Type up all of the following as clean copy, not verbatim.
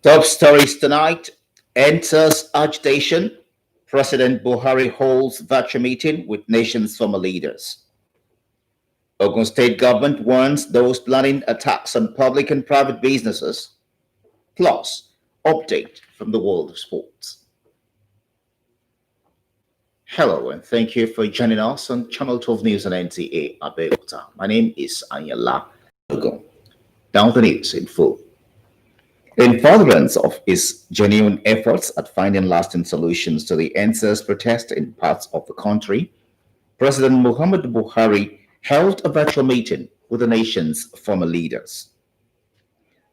Top stories tonight. Enters agitation. President Buhari holds virtual meeting with nation's former leaders. Ogun State government warns those planning attacks on public and private businesses. Plus, update from the world of sports. Hello, and thank you for joining us on Channel 12 News and Nta Abeokuta. My name is Anyala Ogun. Down the news in full. In furtherance of its genuine efforts at finding lasting solutions to the NSAS protest in parts of the country, President Muhammadu Buhari held a virtual meeting with the nation's former leaders.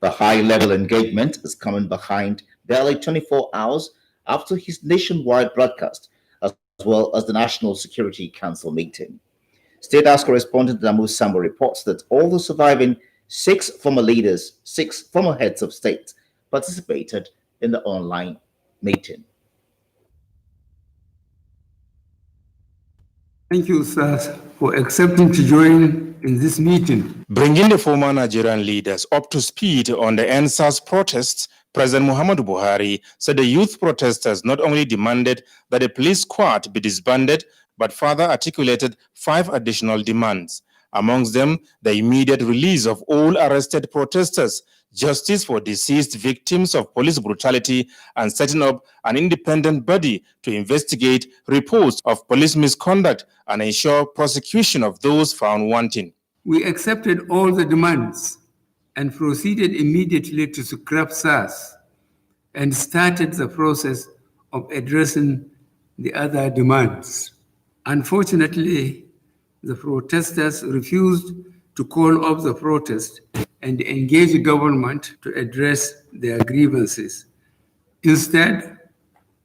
The high-level engagement is coming behind barely 24 hours after his nationwide broadcast, as well as the National Security Council meeting. State House correspondent Damu Sambo reports that all the surviving six former heads of state participated in the online meeting. Thank you, sir, for accepting to join in this meeting. Bringing the former Nigerian leaders up to speed on the NSAS protests, President Muhammadu Buhari said the youth protesters not only demanded that the police squad be disbanded, but further articulated 5 additional demands. Amongst them, the immediate release of all arrested protesters, justice for deceased victims of police brutality, and setting up an independent body to investigate reports of police misconduct and ensure prosecution of those found wanting. We accepted all the demands and proceeded immediately to scrap SARS and started the process of addressing the other demands. Unfortunately, the protesters refused to call off the protest and engage the government to address their grievances. Instead,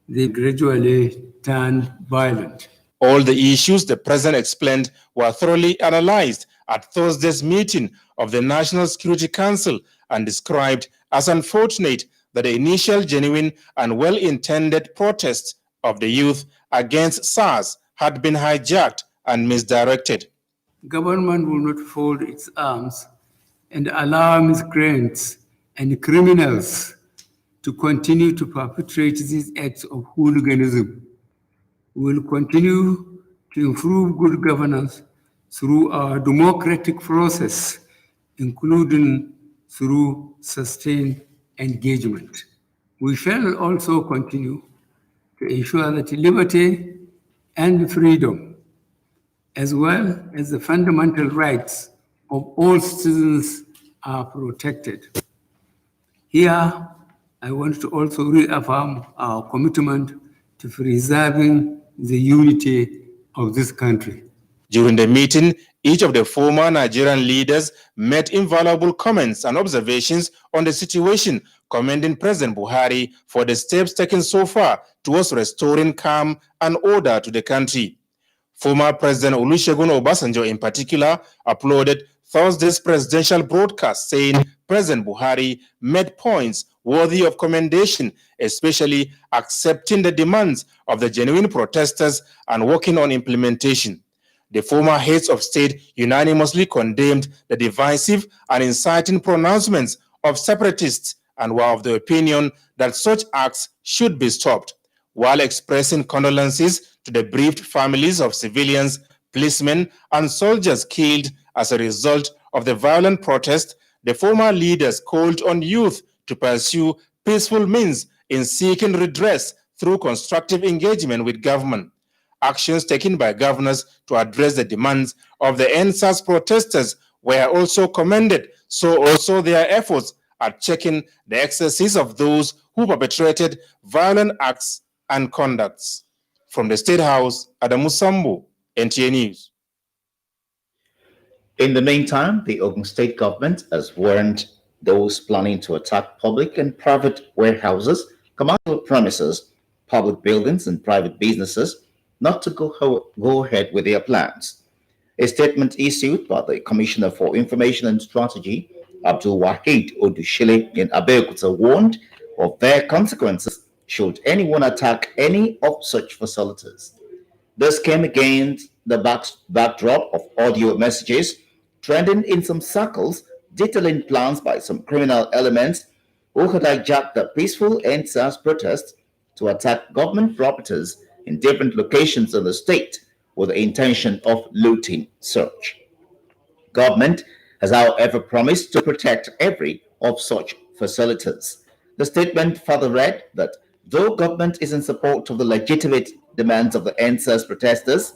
they gradually turned violent. All the issues the president explained were thoroughly analyzed at Thursday's meeting of the National Security Council and described as unfortunate that the initial genuine and well-intended protests of the youth against SARS had been hijacked and misdirected. Government will not fold its arms and allow miscreants and criminals to continue to perpetrate these acts of hooliganism. We will continue to improve good governance through our democratic process, including through sustained engagement. We shall also continue to ensure that liberty and freedom, as well as the fundamental rights of all citizens, are protected. Here, I want to also reaffirm our commitment to preserving the unity of this country. During the meeting, each of the former Nigerian leaders made invaluable comments and observations on the situation, commending President Buhari for the steps taken so far towards restoring calm and order to the country. Former President Olusegun Obasanjo, in particular, applauded Thursday's presidential broadcast, saying President Buhari made points worthy of commendation, especially accepting the demands of the genuine protesters and working on implementation. The former heads of state unanimously condemned the divisive and inciting pronouncements of separatists and were of the opinion that such acts should be stopped, while expressing condolences to the bereaved families of civilians, policemen, and soldiers killed as a result of the violent protest. The former leaders called on youth to pursue peaceful means in seeking redress through constructive engagement with government. Actions taken by governors to address the demands of the NSAS protesters were also commended, so also their efforts at checking the excesses of those who perpetrated violent acts and conducts. From the State House, Adamu Sambo, NTA News. In the meantime, the Ogun State government has warned those planning to attack public and private warehouses, commercial premises, public buildings, and private businesses not to go ahead with their plans. A statement issued by the Commissioner for Information and Strategy, Abdul Wahid Odushile in Abeokuta, warned of their consequences should anyone attack any of such facilities. This came against the backdrop of audio messages trending in some circles detailing plans by some criminal elements who had hijacked the peaceful NSAS protest to attack government properties in different locations of the state with the intention of looting search. Government has, however, promised to protect every of such facilities. The statement further read that though government is in support of the legitimate demands of the NSAS protesters,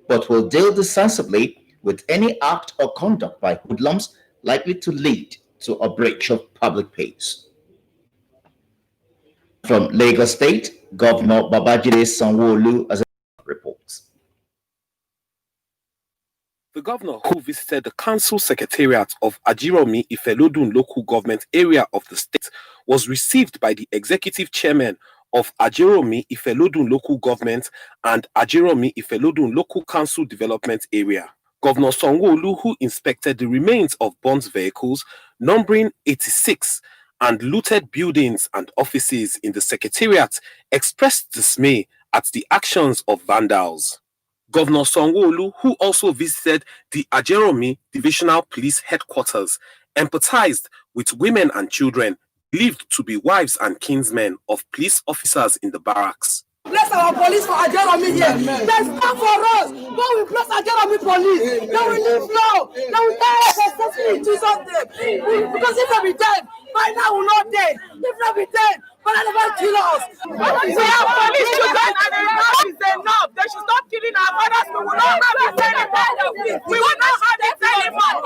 but will deal decisively with any act or conduct by hoodlums likely to lead to a breach of public peace. From Lagos State, Governor Babajide Sanwo-Olu as reports. The governor, who visited the council secretariat of Ajiromi Ifelodun local government area of the state, was received by the executive chairman of Ajiromi Ifelodun local government and Ajiromi Ifelodun local council development area. Governor Sanwo-Olu, who inspected the remains of burnt vehicles numbering 86 and looted buildings and offices in the secretariat, expressed dismay at the actions of vandals. Governor Sanwo-Olu, who also visited the Ajeromi Divisional Police Headquarters, empathized with women and children believed to be wives and kinsmen of police officers in the barracks. Bless our police for Ajeromi here. They stand for us. But we bless Ajeromi police. They will live long. They will die successfully in Jesus' name. Because if they be dead, by now we're not dead. If they be dead, but they never kill us. We have police children and enough is enough. They should stop killing our brothers. We will not have it anymore. We will not have it anymore.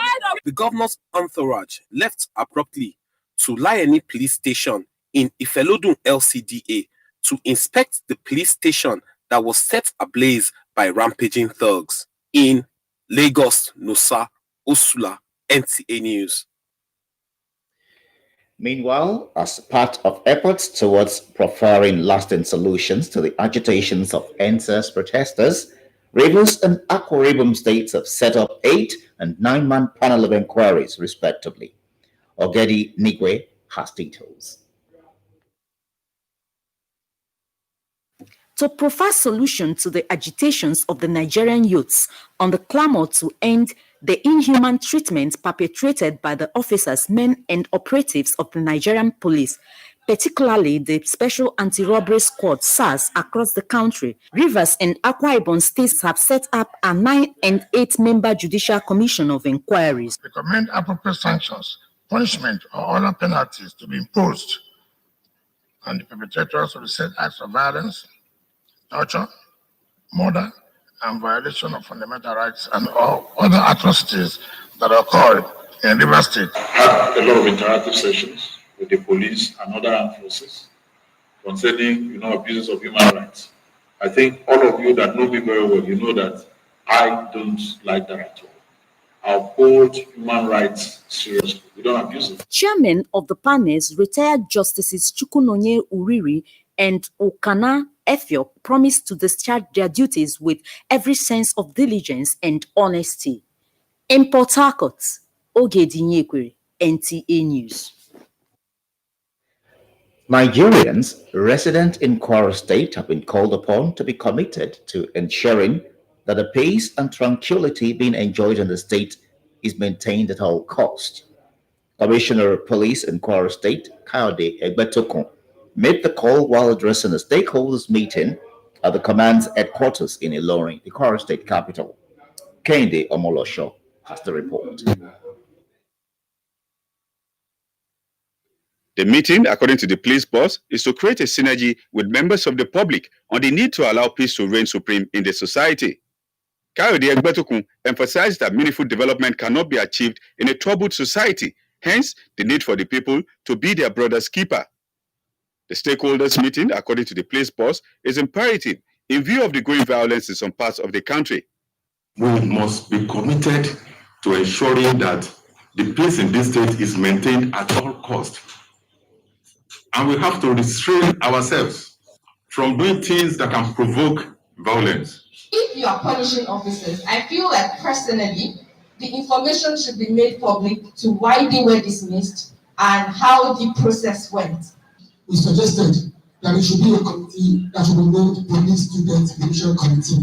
The governor's entourage left abruptly to Lioni Police Station in Ifelodun LCDA to inspect the police station that was set ablaze by rampaging thugs. In Lagos, Nusa, Osula, NTA News. Meanwhile, as part of efforts towards proffering lasting solutions to the agitations of NSAS protesters, Rivers and Akwa Ibom states have set up 8- and 9-man panel of inquiries, respectively. Ogedi Nigwe has details. To provide solution to the agitations of the Nigerian youths on the clamor to end the inhuman treatment perpetrated by the officers, men, and operatives of the Nigerian police, particularly the Special Anti-Robbery Squad (SARS) across the country, Rivers and Akwa Ibom states have set up a 9- and 8-member judicial commission of inquiries. Recommend appropriate sanctions, punishment, or other penalties to be imposed on the perpetrators of the said acts of violence, torture, murder, and violation of fundamental rights and all other atrocities that occurred in Rivers State. Had a lot of interactive sessions with the police and other armed forces concerning, abuses of human rights. I think all of you that know me very well, you know that I don't like that at all. I uphold human rights seriously. We don't abuse it. Chairman of the panels, retired Justices Chukwunonye Uriri and Okana Efio, promised to discharge their duties with every sense of diligence and honesty. In Port Harcourt, Ogedi Nyekwere, NTA News. Nigerians resident in Kwara State have been called upon to be committed to ensuring that the peace and tranquility being enjoyed in the state is maintained at all costs. Commissioner of Police in Kwara State, Nta Abeokuta, made the call while addressing a stakeholders meeting at the command's headquarters in Ilorin, the Kwara State capital. Kende Omolosho has the report. The meeting, according to the police boss, is to create a synergy with members of the public on the need to allow peace to reign supreme in the society. Nta Abeokuta emphasized that meaningful development cannot be achieved in a troubled society, hence the need for the people to be their brother's keeper. The stakeholders meeting, according to the police boss, is imperative in view of the growing violence in some parts of the country. We must be committed to ensuring that the peace in this state is maintained at all costs. And we have to restrain ourselves from doing things that can provoke violence. If you are punishing officers, I feel like personally, the information should be made public to why they were dismissed and how the process went. We suggested that it should be a committee that should be named Police Student Division Committee.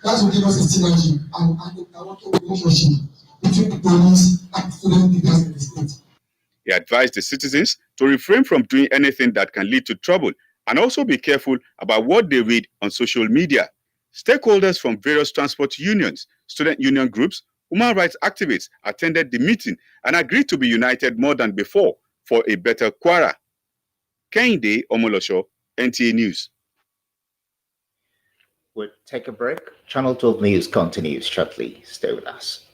That will give us a synergy and a relationship between the police and student leaders in the state. He advised the citizens to refrain from doing anything that can lead to trouble and also be careful about what they read on social media. Stakeholders from various transport unions, student union groups, human rights activists attended the meeting and agreed to be united more than before for a better Kwara. Kehinde Omolosho, NTA News. We'll take a break. Channel 12 News continues shortly. Stay with us.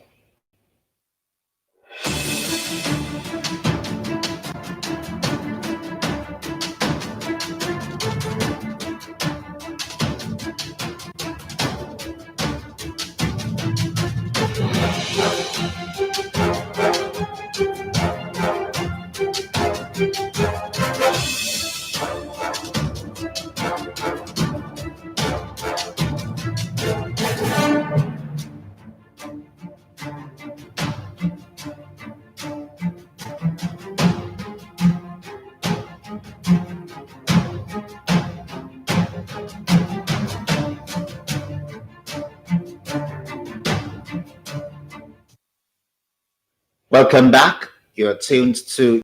Welcome back. You're tuned to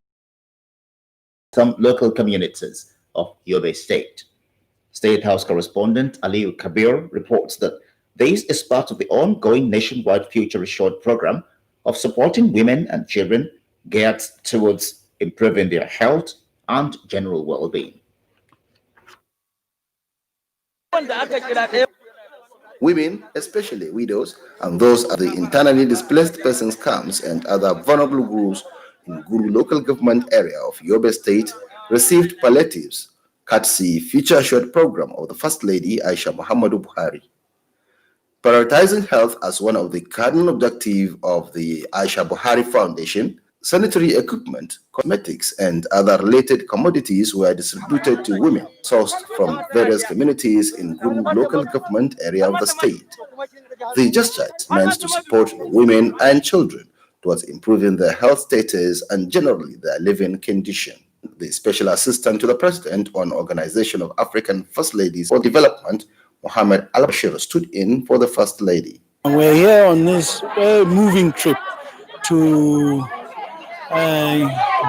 some local communities of Yobe State. State House correspondent Aliu Kabir reports that this is part of the ongoing nationwide Future Assured program of supporting women and children geared towards improving their health and general well-being. Women, especially widows, and those at the internally displaced persons camps and other vulnerable groups in Guru local government area of Yobe State received palliatives, courtesy Future Assured program of the First Lady Aisha Muhammadu Buhari. Prioritizing health as one of the cardinal objectives of the Aisha Buhari Foundation, sanitary equipment, cosmetics, and other related commodities were distributed to women sourced from various communities in Guru local government area of the state. The gesture is meant to support women and children towards improving their health status and generally their living condition. The Special Assistant to the President on Organization of African First Ladies for Development, Mohammed Al-Bashir, stood in for the First Lady. We're here on this very moving trip to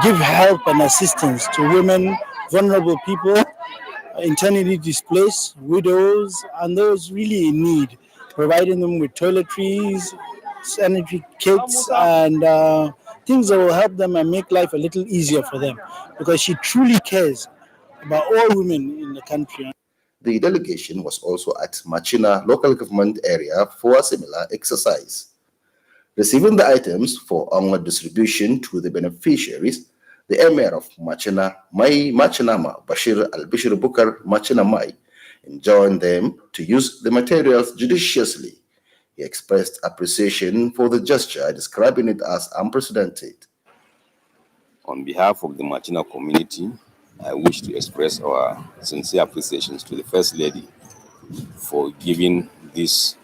give help and assistance to women, vulnerable people, internally displaced, widows, and those really in need, providing them with toiletries, sanitary kits, and things that will help them and make life a little easier for them, because she truly cares about all women in the country. The delegation was also at Machina local government area for a similar exercise. Receiving the items for onward distribution to the beneficiaries, the Emir of Machina, Machinama Bashir Al-Bashir Bukar Machina Mai, enjoined them to use the materials judiciously. He expressed appreciation for the gesture, describing it as unprecedented. On behalf of the Machina community, I wish to express our sincere appreciations to the First Lady for giving this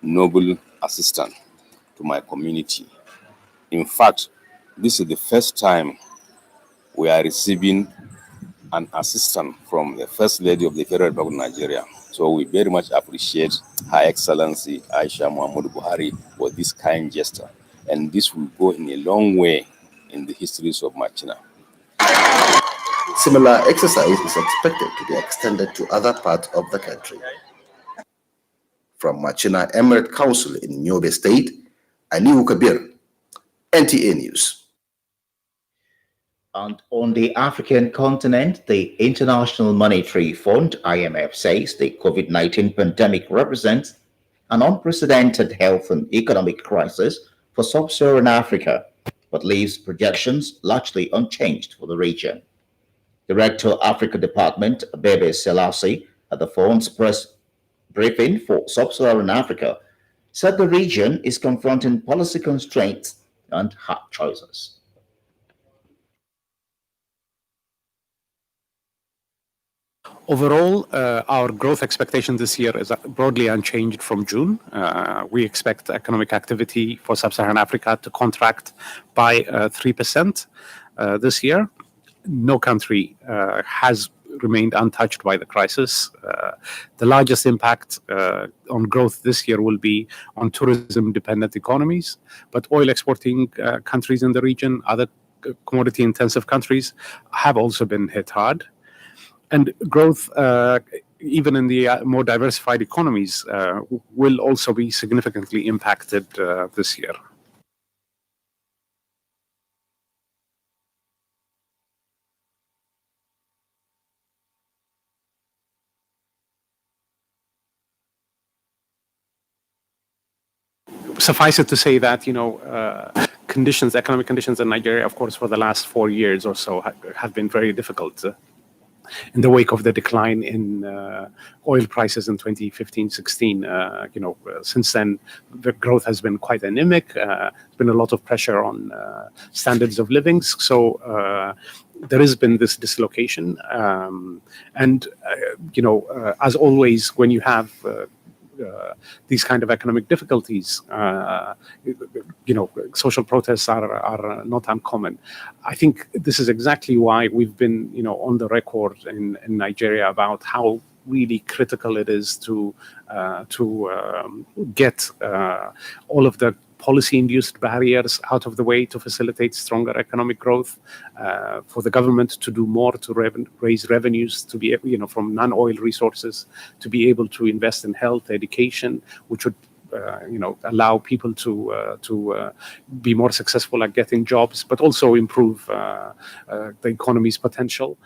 noble assistance to my community. In fact, this is the first time we are receiving an assistance from the First Lady of the Federal Republic of Nigeria. So we very much appreciate Her Excellency Aisha Muhammadu Buhari for this kind gesture. And this will go in a long way in the histories of Machina. Similar exercise is expected to be extended to other parts of the country. From Machina Emirate Council in Yobe State, Aliu Kabir, NTA News. And on the African continent, the International Monetary Fund, IMF, says the COVID-19 pandemic represents an unprecedented health and economic crisis for sub-Saharan Africa, but leaves projections largely unchanged for the region. Director Africa Department, Bebe Selassie, at the fund's press briefing for sub-Saharan Africa, said the region is confronting policy constraints and hard choices. Overall, our growth expectation this year is broadly unchanged from June. We expect economic activity for sub-Saharan Africa to contract by 3% this year. No country has remained untouched by the crisis. The largest impact on growth this year will be on tourism-dependent economies, but oil exporting countries in the region, other commodity-intensive countries have also been hit hard. And growth, even in the more diversified economies, will also be significantly impacted this year. Suffice it to say that, economic conditions in Nigeria, of course, for the last 4 years or so have been very difficult. In the wake of the decline in oil prices in 2015-16, since then, the growth has been quite anemic. There's been a lot of pressure on standards of living. So there has been this dislocation. As always, when you have these kind of economic difficulties, social protests are not uncommon. I think this is exactly why we've been, on the record in Nigeria about how really critical it is to get all of the policy-induced barriers out of the way to facilitate stronger economic growth, for the government to do more to raise revenues, to be, from non-oil resources, to be able to invest in health, education, which would allow people to be more successful at getting jobs, but also improve the economy's potential.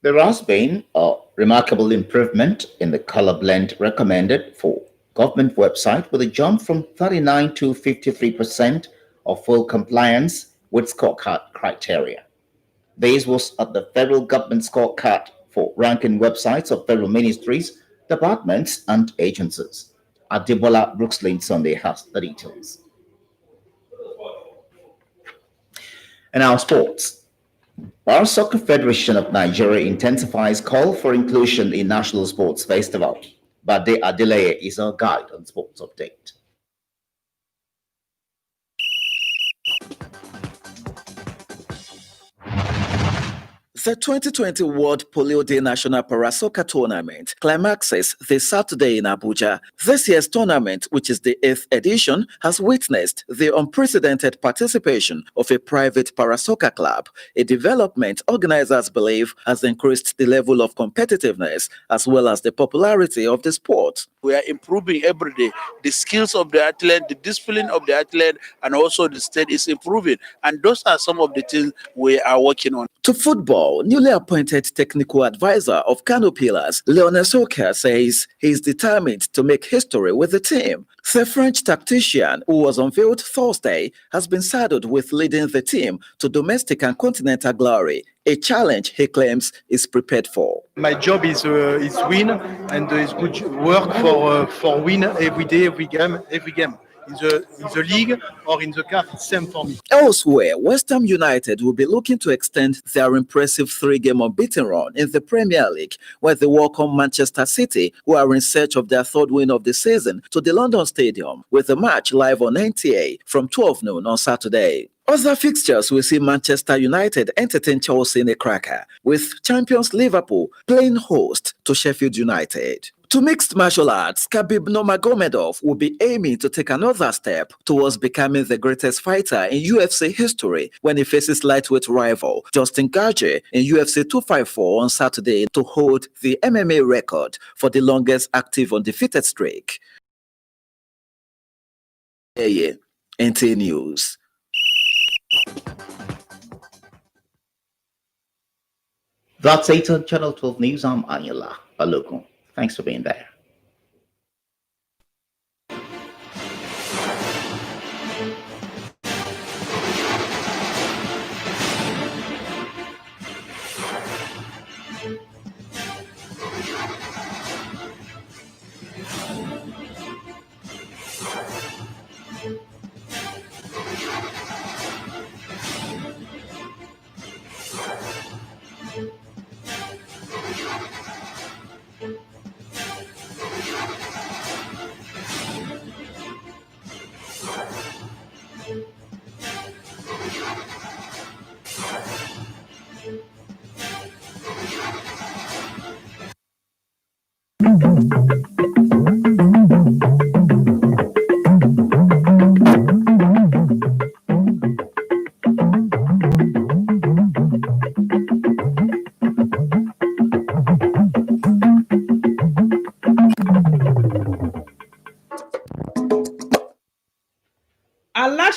There has been a remarkable improvement in the color blend recommended for government website, with a jump from 39 to 53% of full compliance with scorecard criteria. This was at the federal government scorecard for ranking websites of federal ministries, departments, and agencies. Adebola Brookslyn Sunday has the details. And now sports. Our Soccer Federation of Nigeria intensifies call for inclusion in National Sports Festival. Bade Adeleye is our guide on sports update. The 2020 World Polio Day National Para-Soccer Tournament climaxes this Saturday in Abuja. This year's tournament, which is the 8th edition, has witnessed the unprecedented participation of a private para-soccer club, a development organizers believe has increased the level of competitiveness as well as the popularity of the sport. We are improving every day. The skills of the athlete, the discipline of the athlete, and also the state is improving. And those are some of the things we are working on. To football, newly appointed technical advisor of Kano Pillars, Lionel Soka, says he is determined to make history with the team. The French tactician, who was unveiled Thursday, has been saddled with leading the team to domestic and continental glory, a challenge he claims is prepared for. My job is win, and is good work for win every day, every game. In the league or in the cup, it's same for me. Elsewhere, West Ham United will be looking to extend their impressive 3-game unbeaten run in the Premier League, where they welcome Manchester City, who are in search of their 3rd win of the season, to the London Stadium, with the match live on NTA from 12 noon on Saturday. Other fixtures will see Manchester United entertain Chelsea in a cracker, with champions Liverpool playing host to Sheffield United. To mixed martial arts, Khabib Nurmagomedov will be aiming to take another step towards becoming the greatest fighter in UFC history when he faces lightweight rival Justin Gaethje in UFC 254 on Saturday to hold the MMA record for the longest active undefeated streak. Nta News. That's it on Channel 12 News. I'm Anila Balogun. Thanks for being there.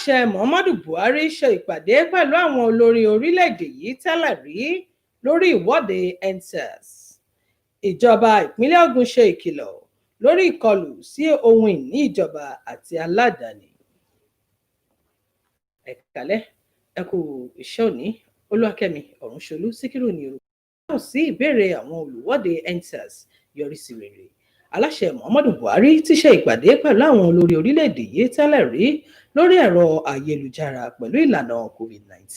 Aláṣẹ Muhammadu Buhari ṣe ìpàdé pẹ̀lú àwọn olórí orílẹ̀-èdè yìí tẹ́lẹ̀ rí lórí ìwọ́de EndSARS. Ìjọba ìpínlẹ̀ Ògùn ṣe ìkìlọ̀ lórí ìkọlù sí ohun ìní ìjọba àti aládàáni. Ẹ káalẹ́, ẹ kú iṣẹ́ òní. Olúwakẹ́mi Ọ̀rúnṣolú Síkírù ní orúkọ. Dáhùn sí ìbéèrè àwọn olùwọ́de EndSARS yọrí sí rere. Aláṣẹ Muhammadu Buhari ti ṣe ìpàdé pẹ̀lú àwọn olórí orílẹ̀-èdè yìí tẹ́lẹ̀ rí lórí ẹ̀rọ ayélujára pẹ̀lú ìlànà COVID-19.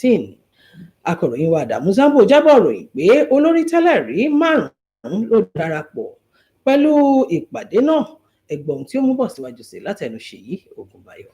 Akọ̀ròyìn wa Adamu Zambo jábọ̀ ròyìn pé olórí tẹ́lẹ̀ rí márùn-ún ló darapọ̀ pẹ̀lú ìpàdé náà. Ẹgbọ́n tí ó mú bọ̀ síwájú sí látẹnu Ṣèyí Ògúnbáyọ̀.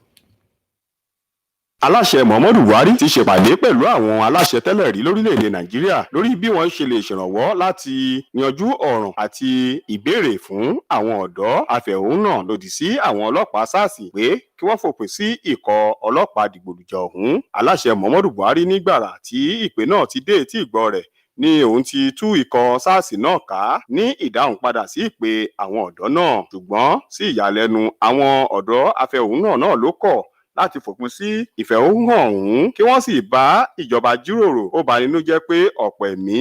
Aláṣẹ Muhammadu Buhari ti ṣèpàdé pẹ̀lú àwọn aláṣẹ tẹ́lẹ̀ rí lórílẹ̀‐èdè Nàìjíríà lórí bí wọ́n ṣe lè ṣèrànwọ́ láti yanjú ọ̀ràn àti ìbéèrè fún àwọn ọ̀dọ́ afẹ̀hónúhàn lòdì sí àwọn ọlọ́pàá SARS pé kí wọ́n fòpin sí ikọ̀ ọlọ́pàá dìgbòlùjà ọ̀hún. Aláṣẹ Muhammadu Buhari nígbàrà tí ìpè náà ti dé etí ìgbọ́ rẹ̀ ni òun ti tú ikọ̀ SARS náà ká ní ìdáhùn padà sí ìpè àwọn ọ̀dọ́ náà, ṣùgbọ́n sí ìyàlẹ́nu àwọn ọ̀dọ́ afẹ̀hónúhàn náà ló kọ̀ láti fòpin sí ìfẹ̀hónúhàn ọ̀hún kí wọ́n sì bá ìjọba jíròrò. Ó bani nínú jẹ́ pé ọ̀pọ̀ ẹ̀mí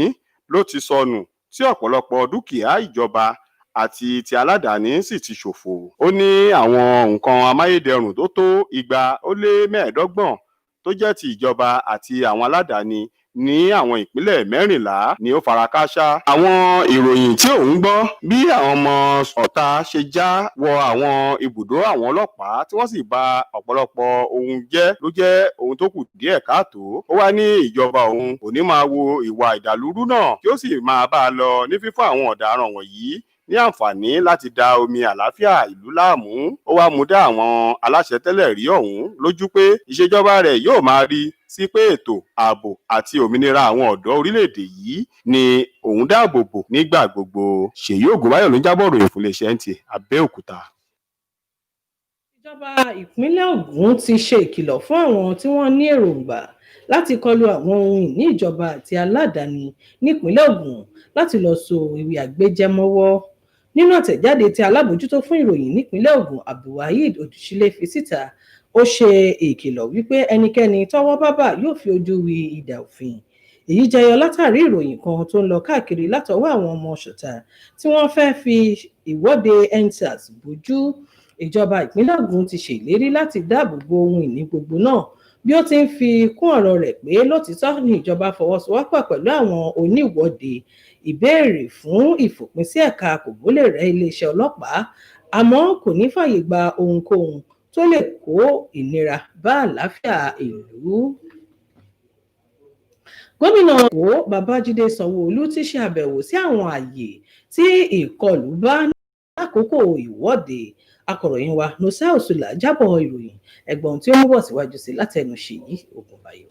ló ti sọnù tí ọ̀pọ̀lọpọ̀ dúkìá ìjọba àti ti aládàáni sì ti ṣòfò. Ó ní àwọn nǹkan amáyédẹrùn tó tó 225 tó jẹ́ ti ìjọba àti àwọn aládàáni ní àwọn ìpínlẹ̀ 14 ni ó fara kááṣá. Àwọn ìròyìn tí òun gbọ́ bí àwọn ọmọ ọ̀tá ṣe já wọ àwọn ibùdó àwọn ọlọ́pàá tí wọ́n sì bà ọ̀pọ̀lọpọ̀ ohun jẹ́ ló jẹ́ ohun tó kù díẹ̀ káàtó. Ó wá ní ìjọba òun kò ní máa wo ìwà ìdàlúrú náà kí ó sì máa bá a lọ ní fífún àwọn ọ̀daràn wọ̀nyí ní àǹfààní láti da omi àlàáfíà ìlú láàmú. Ó wá mú dá àwọn aláṣẹ tẹ́lẹ̀ rí ọ̀hún lójú pé ìṣèjọba rẹ̀ yóò máa rí sí pé ètò ààbò àti òmìnira àwọn ọ̀dọ́ orílẹ̀-èdè yìí ni òun dáàbò bò nígbà gbogbo. Ṣèyí Ògúnbáyọ̀ ló ń jábọ̀ ròyìn fún iléeṣẹ́ Nta Abeokuta. Ìjọba ìpínlẹ̀ Ògùn ti ṣe ìkìlọ̀ fún àwọn tí wọ́n ní èròǹgbà láti kọlu àwọn ohun ìní ìjọba àti aládàáni nípínlẹ̀ Ògùn láti lọ so ìwé àgbéjẹmọ́wọ́. Nínú àtẹ̀jáde tí alábòójútó fún ìròyìn nípínlẹ̀ Ògùn Abdulwaheed Odùsílẹ̀ fi síta, ó ṣe ìkìlọ̀ wípé ẹnikẹ́ni tọ́wọ́ bá bà yóò fi ojú wi idà òfin. Èyí jẹyọ látàrí ìròyìn kan tó ń lọ káàkiri látọwọ́ àwọn ọmọ ṣọ̀tá tí wọ́n fẹ́ fi ìwọ́de EndSARS bójú. Ìjọba ìpínlẹ̀ Ògùn ti ṣèlérí láti dáàbò bo ohun ìní gbogbo náà, bí ó ti ń fi kún ọ̀rọ̀ rẹ̀ pé lótìítọ́ ni ìjọba fọwọ́sowọ́pọ̀ pẹ̀lú àwọn oníwọ́de ìbéèrè fún ìfòpin sí ẹ̀ka kògbólérẹ̀ iléeṣẹ́ ọlọ́pàá, àmọ́ kò ní fààyè gba ohunkóhun tó lè kó ìnira bá àlàáfíà ìlú. Gómìnà Èkó Babájídé Sanwó-Olú ti ṣe àbẹ̀wò sí àwọn ààyè tí ìkọlù bá lákòókò ìwọ́de. Akọ̀ròyìn wa Nosa Osula jábọ̀ ìròyìn. Ẹgbọ́n tí ó mú bọ̀ síwájú sí látẹnu Ṣèyí Ògúnbáyọ̀.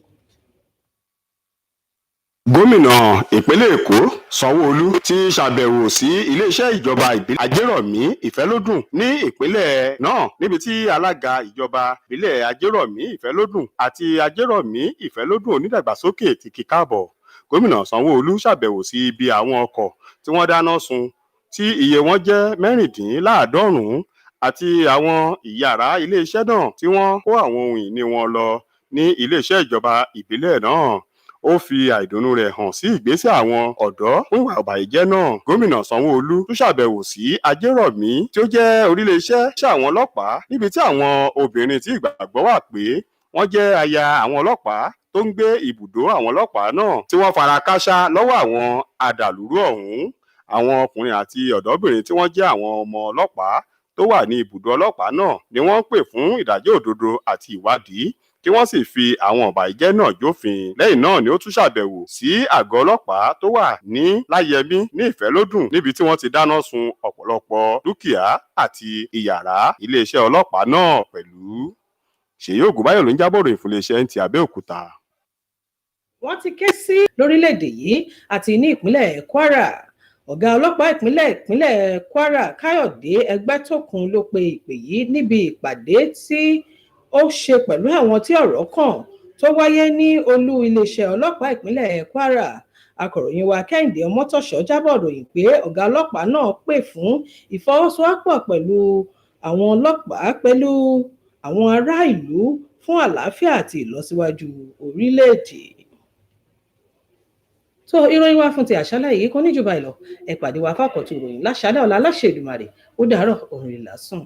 Gómìnà ìpínlẹ̀ Èkó Sanwó-Olú ti ṣàbẹ̀wò sí iléeṣẹ́ ìjọba ìbílẹ̀ Ajérọ̀mí Ìfẹ́lódùn ní ìpínlẹ̀ náà níbi tí alága ìjọba ìbílẹ̀ Ajérọ̀mí Ìfẹ́lódùn àti Ajérọ̀mí Ìfẹ́lódùn onídàgbàsókè ti kí káàbọ̀. Gómìnà Sanwó-Olú ṣàbẹ̀wò sí ibi àwọn ọkọ̀ tí wọ́n dáná sun tí iye wọn jẹ́ 96 àti àwọn ìyàrá iléeṣẹ́ náà tí wọ́n kó àwọn ohun ìní wọn lọ ní iléeṣẹ́ ìjọba ìbílẹ̀ náà. Ó fi àìdùnnú rẹ̀ hàn sí ìgbésẹ̀ àwọn ọ̀dọ́ fún ìwà ìbàjẹ́ náà. Gómìnà Sanwó-Olú tún ṣàbẹ̀wò sí Ajérọ̀mí tí ó jẹ́ oríléeṣẹ́ àwọn ọlọ́pàá níbi tí àwọn obìnrin tí ìgbàgbọ́ wà pé wọ́n jẹ́ aya àwọn ọlọ́pàá tó ń gbé ibùdó àwọn ọlọ́pàá náà tí wọ́n fara kááṣá lọ́wọ́ àwọn adàlúrú ọ̀hún. Àwọn ọkùnrin àti ọ̀dọ́bìnrin tí wọ́n jẹ́ àwọn ọmọ ọlọ́pàá tó wà ní ibùdó ọlọ́pàá náà ni wọ́n ń pè fún ìdájọ́ òdodo àti ìwádìí kí wọ́n sì fi àwọn ọ̀bàyéjẹ́ náà jófin. Lẹ́yìn náà ni ó tún ṣàbẹ̀wò sí àgọ́ ọlọ́pàá tó wà ní Láyẹmí ní Ìfẹ́lódùn níbi tí wọ́n ti dáná sun ọ̀pọ̀lọpọ̀ dúkìá àti ìyàrá iléeṣẹ́ ọlọ́pàá náà pẹ̀lú. Ṣèyí Ògúnbáyọ̀ ló ń jábọ̀ ròyìn fún iléeṣẹ́ Nta Abeokuta. Wọ́n ti ké sí lórílẹ̀‐èdè yìí àti ní ìpínlẹ̀ Kwara. Ọ̀gá ọlọ́pàá ìpínlẹ̀ Kwara Káyọ̀dé Ẹgbẹ́tókun ló pe ìpè yìí níbi ìpàdé tí ó ṣe pẹ̀lú àwọn tí ọ̀rọ̀ kàn tó wáyé ní olú iléeṣẹ́ ọlọ́pàá ìpínlẹ̀ Kwara. Akọ̀ròyìn wa Kẹ́hìndé Ọmọ́tọ̀ṣọ́ jábọ̀ ròyìn pé ọ̀gá ọlọ́pàá náà pè fún ìfọwọ́sowọ́pọ̀ pẹ̀lú àwọn ọlọ́pàá pẹ̀lú àwọn ará ìlú fún àlàáfíà àti ìlọsíwájú orílẹ̀-èdè. So ìròyìn wa fún ti àṣálẹ́ yìí kò ní jù báyìí lọ. Ẹ pàdé wa fákọ̀tún ìròyìn láṣálẹ́ ọ̀la láṣẹ Èdùmàrè. Ó dàárọ̀, òrùn ìlàsùn.